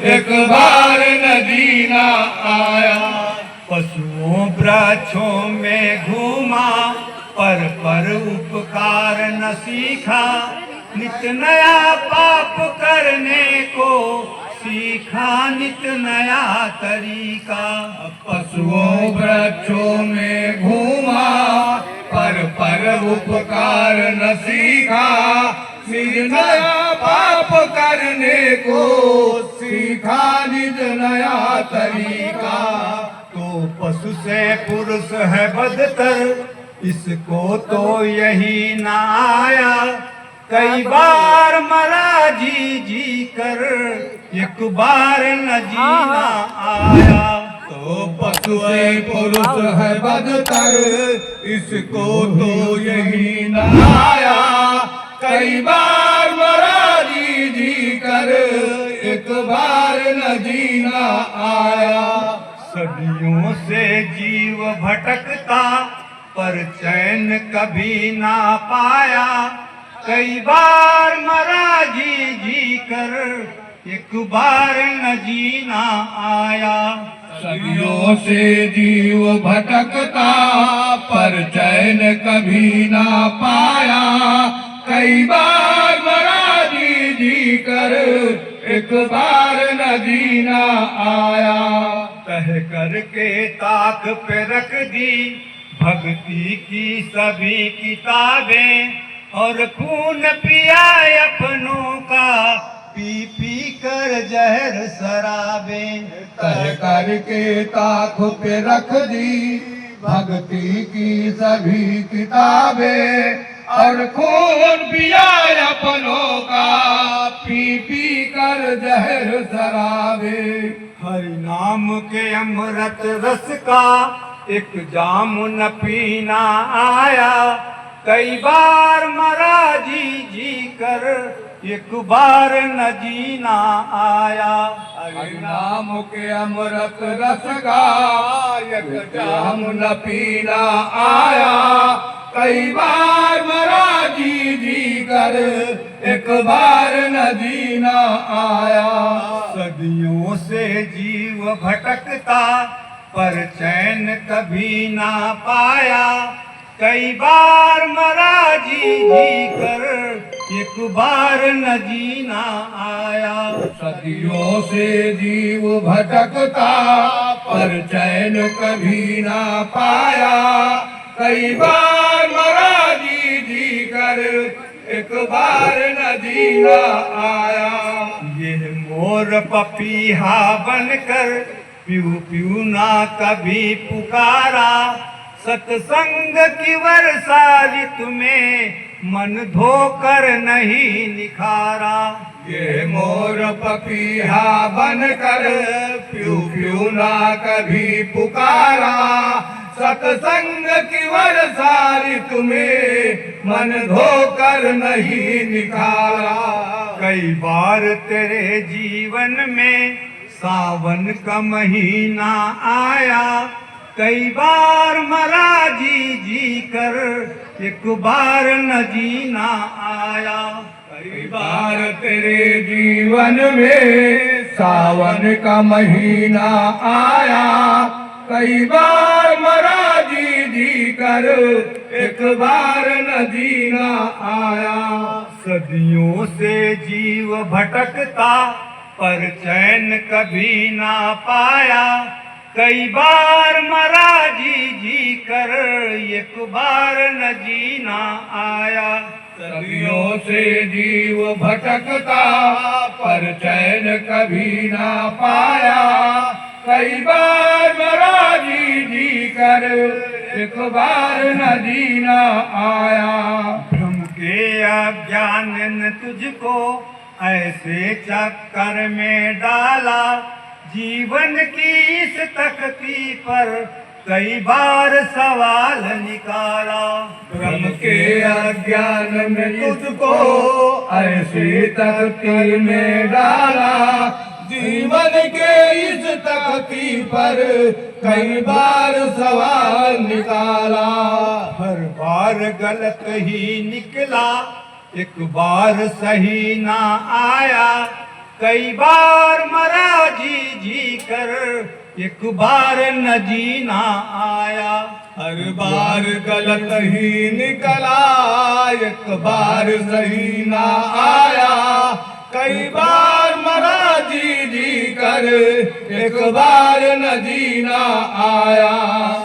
एक बार नदी ना आया। पशुओं वृक्षों में घूमा पर उपकार न सीखा, नित नया पाप करने को सीखा नित नया तरीका। पशुओं वृक्षों में घूमा पर उपकार न सीखा, निज नया पाप करने को सीखा निज नया तरीका। तो पशु से पुरुष है बदतर, इसको तो यही ना आया। कई बार मरा जी जी कर, एक बार न जीना आया। तो पशु से पुरुष है बदतर, इसको तो यही न आया। कई बार मरा जी जी कर, एक बार न जीना आया। सदियों से जीव भटकता पर चैन कभी ना पाया। कई बार मरा जी जी कर, एक बार न जीना आया। सदियों से जीव भटकता पर चैन कभी ना पाया। कई बार मरा जी जी कर, एक बार न जीना आया। कह करके ताक पे रख दी भक्ति की सभी किताबें, और खून पिया अपनों का पी पी कर जहर शराबें। कह करके ताक पे रख दी भक्ति की सभी किताबें, और खून पिया अपनों का पी पी कर जहर शराबे। हरि नाम के अमृत रस का एक जाम न पीना आया। कई बार मरा जी जी कर, एक बार न जीना आया। हरि नाम के अमृत रस का एक जाम न पीना आया। कई बार मरा जी जी कर, एक बार न जीना आया। सदियों से जीव भटकता पर चैन कभी ना पाया। कई बार मरा जी जी कर, एक बार न जीना आया। सदियों से जीव भटकता पर चैन कभी ना पाया। कई बार मरा जी जी कर, एक बार न जीना आया। ये मोर पपीहा बनकर प्यू प्यू ना कभी पुकारा। सत्संग की वर्षा ऋतु में मन धोकर नहीं निखारा। ये मोर पपीहा बनकर प्यू प्यू ना कभी पुकारा। सत्संग की वर्षा ऋतु में मन धोकर नहीं निखारा। कई बार तेरे जीवन में सावन का महीना आया। कई बार मरा जी जी कर, एक बार न जीना आया। कई बार तेरे जीवन में सावन का महीना आया। कई बार मरा जी जी कर, एक बार न जीना आया। सदियों से जीव भटकता पर चैन कभी ना पाया। कई बार मरा जी जी कर, एक बार न जीना आया। सदियों से जीव भटकता पर चैन कभी ना पाया। कई बार मरा जी जी कर, एक बार न जीना आया। भ्रम के अज्ञान ने तुझको ऐसे चक्कर में डाला। जीवन की इस तख्ती पर कई बार सवाल निकाला। भ्रम के अज्ञान में तुझको ऐसी तख्ती में डाला। जीवन के इस तख्ती पर कई बार सवाल निकाला। हर बार गलत ही निकला, एक बार सही ना आया। कई बार मरा जी जी कर, एक बार न जीना आया। हर बार गलत ही निकला, एक बार सही ना आया। कई बार मरा जी जी कर, एक बार न जीना आया।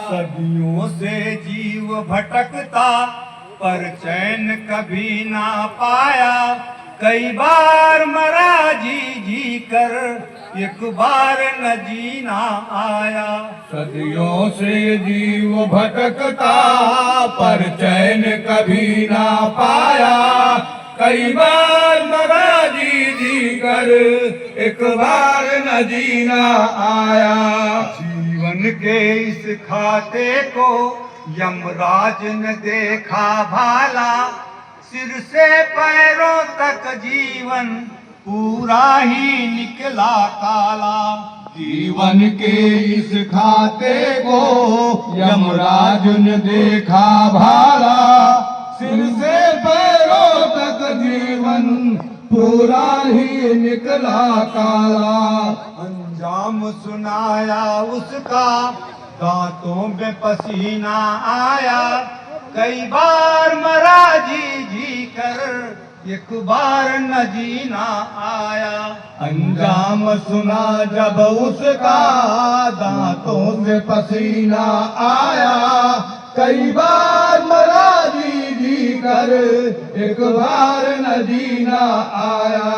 सदियों से जीव भटकता, पर चैन कभी ना पाया। कई बार मरा जी जी कर, एक बार न जीना आया। सदियों से जीव भटकता, पर चैन कभी ना पाया। कई बार मरा जी जी कर, एक बार न जीना आया। जीवन के इस खाते को यमराज ने देखा भाला, सिर से पैरों तक जीवन पूरा ही निकला काला। जीवन के इस खाते को यमराज ने देखा भाला, सिर से पैरों तक जीवन पूरा ही निकला काला। अंजाम सुनाया उसका, दांतों में पसीना आया। कई बार मरा जी जी कर, एक बार न जीना आया। अंजाम सुना जब उसका, दांतों से पसीना आया। कई बार मरा जी जी कर, एक बार न जीना आया।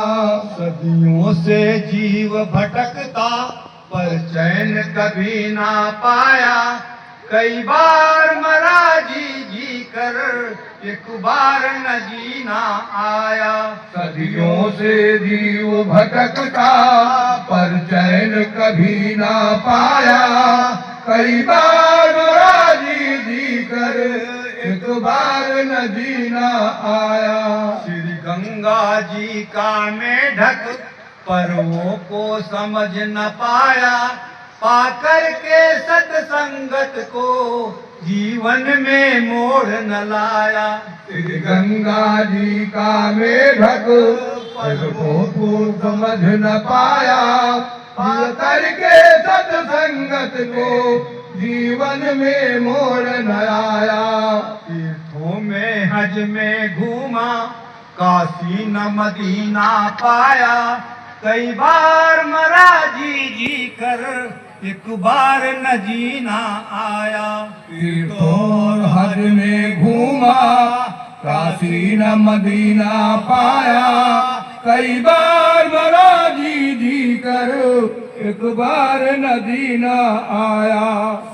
सदियों से जीव भटकता, पर चैन कभी ना पाया। कई बार मरा जी जी कर, एक बार न जीना आया। सदियों से जीव भटकता, पर चैन कभी ना पाया। कई बार मरा जी जी कर, एक बार न जीना आया। श्री गंगा जी का मेढक पर्वों को समझ न पाया। पाकर के सत्संगत को जीवन में मोड़ न लाया। श्री गंगा जी का मेढक पर्वों को समझ न पाया। पाकर के सत्संगत को जीवन में मोड़ न आया। तीर्थों में हज में घूमा, काशी न मदीना पाया। कई बार मरा जी जी कर, एक बार न जीना आया। तीर्थों हज में घूमा, काशी न मदीना पाया। कई बार मरा जी जी कर, एक बार न जीना आया।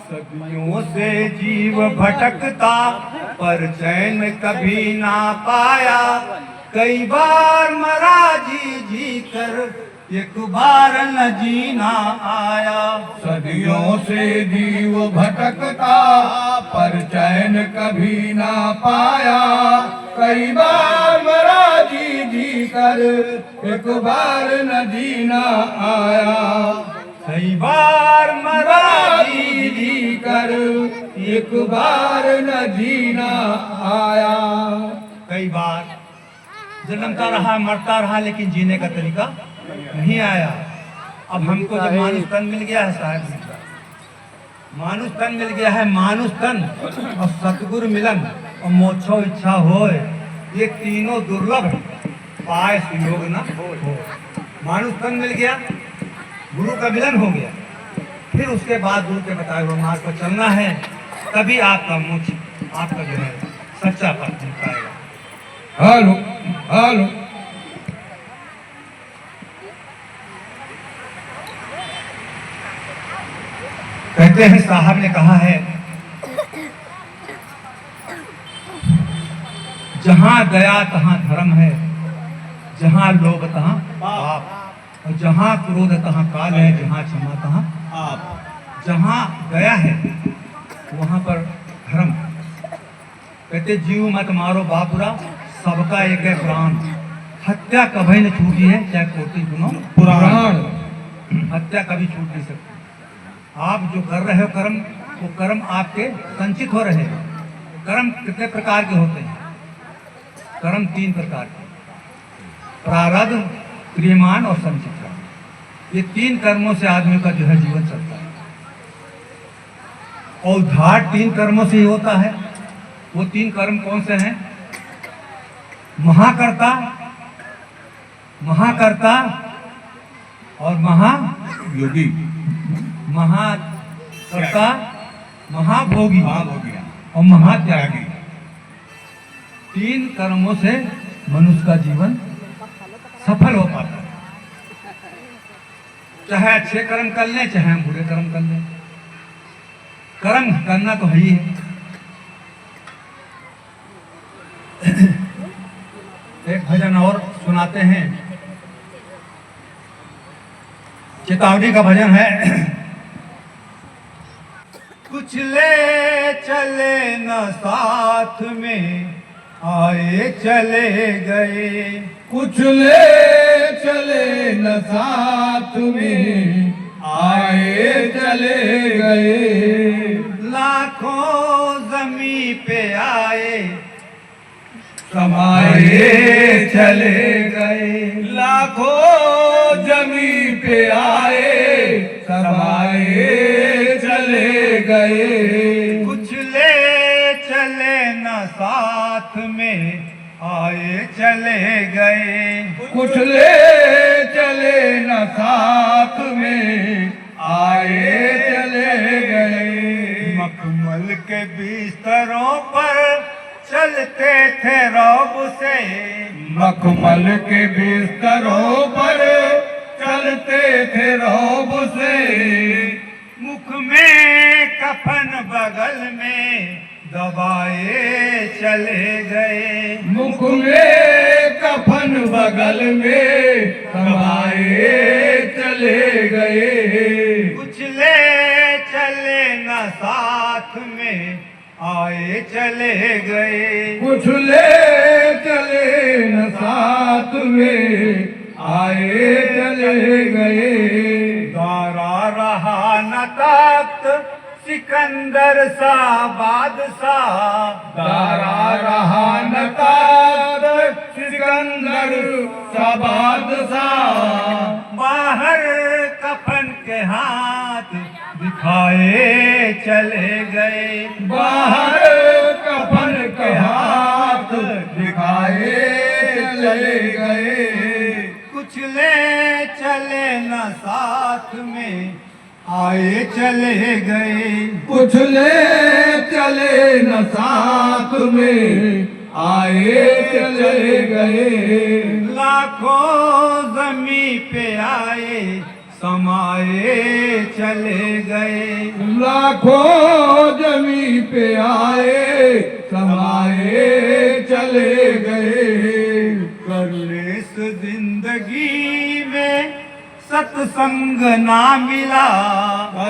सदियों से जीव भटकता, पर चैन कभी ना पाया। कई बार मरा जी जी कर, एक बार न जीना आया। सदियों से जीव भटकता, पर चैन कभी ना पाया। कई बार मरा जी जी कर, एक बार न जीना आया। कई बार मरा जी जी कर, एक बार न जीना आया। कई बार जन्मता रहा, मरता रहा, लेकिन जीने का तरीका नहीं आया। अब हमको जब मानुष तन मिल गया है साहब, मानुष तन मिल गया है, मानुष तन और सतगुरु मिलन और मोक्षो इच्छा होए, ये तीनों दुर्लभ पाए सुयोग न हो। मानुष तन मिल गया, गुरु का मिलन हो गया, फिर उसके बाद गुरु के बताए हुए मार्ग पर चलना है, तभी आपका मोक्ष, आपका जो है सच्चा पथ मिल पाएगा। Hello hello. कहते हैं साहब ने कहा है, जहां दया तहां धर्म है, जहां लोभ तहां पाप, और जहां क्रोध तहां काल है, जहां क्षमा तहां आप। जहां दया है वहां पर धर्म। कहते जीव मत मारो बापुरा, सबका एक है प्राण। हत्या कभी न छूटी है, चाहे कोटि सुनो पुराण। हत्या कभी छूट नहीं सकती। आप जो कर रहे हो कर्म, वो कर्म आपके संचित हो रहे हैं। कर्म कितने प्रकार के होते हैं? कर्म 3 प्रकार के, प्रारब्ध, प्रियमान और संचित कर्म, ये 3 कर्मों से आदमी का जो है जीवन चलता है। और उद्धार 3 कर्मों से ही होता है। वो 3 कर्म कौन से हैं? महाकर्ता, महाकर्ता और योगी, महाकर्ता, महाभोगी महाभोगी और महात्यागी। 3 कर्मों से मनुष्य का जीवन सफल हो पाता है। चाहे अच्छे कर्म कर लें, चाहे हम बुरे कर्म कर लें, कर्म करना तो है ही है। एक भजन और सुनाते हैं, चेतावनी का भजन है। कुछ ले चले न साथ में, आए चले गए। कुछ ले चले न साथ में, आए चले गए। लाखों जमी पे आए, समाए चले गए। लाखों जमी पे आए, समाए चले गए। कुछ ले चले न साथ में, आए चले गए। कुछ ले चले न साथ में, आए चले गए। मखमल के बिस्तरों पर चलते थे रौब से, मखमल के बिस्तरों पर चलते थे रौब से। मुख में कफन बगल में दबाए चले गए। मुख में कफन बगल में दबाए चले गए। कुछ ले चले न साथ में, आए चले गए। कुछ ले चले न साथ में, आए चले गए। दारा रहा न ताकत सिकंदर सा बादशाह, दारा रहा न ताकत सिकंदर सा बादशाह। बाहर कफन के हाथ दिखाए चले गए। बाहर कफन के हाथ दिखाए चले गए। कुछ ले चले न साथ में, आए चले गए। कुछ ले चले न साथ में, आए चले गए। लाखों जमी पे आए, समाए चले गए। लाखों जमी पे आए, समाए चले गए। करुणेश जिंदगी में सत्संग ना मिला,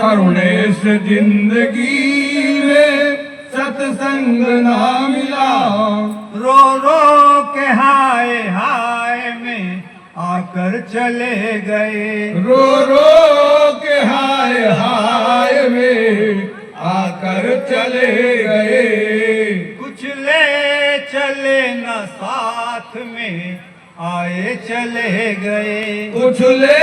करुणेश जिंदगी में सत्संग ना मिला। रो रो के हाय हाय में आकर चले गए। रो रो के हाय हाय में आकर चले गए। कुछ ले चले न साथ में, आए चले गए। कुछ ले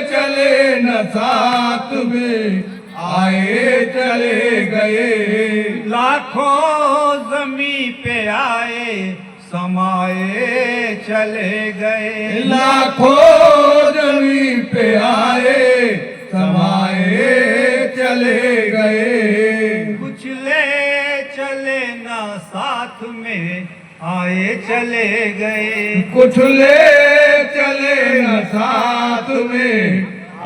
चले न साथ में, आए चले गए। लाखों जमी पे आए, समाए चले गए। लाखों जमी पे आए, समाए चले गए। कुछ ले चले न साथ में, आए चले गए। कुछ ले चले न साथ में,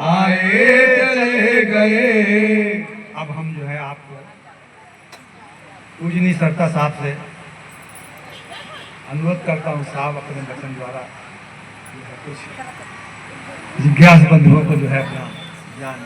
आए चले गए। अब हम जो है आपको पूजनी सरता साहब से अनुरोध करता हूँ, साहब अपने वचन द्वारा जो है कुछ जिज्ञास बंधुओं को जो है अपना ज्ञान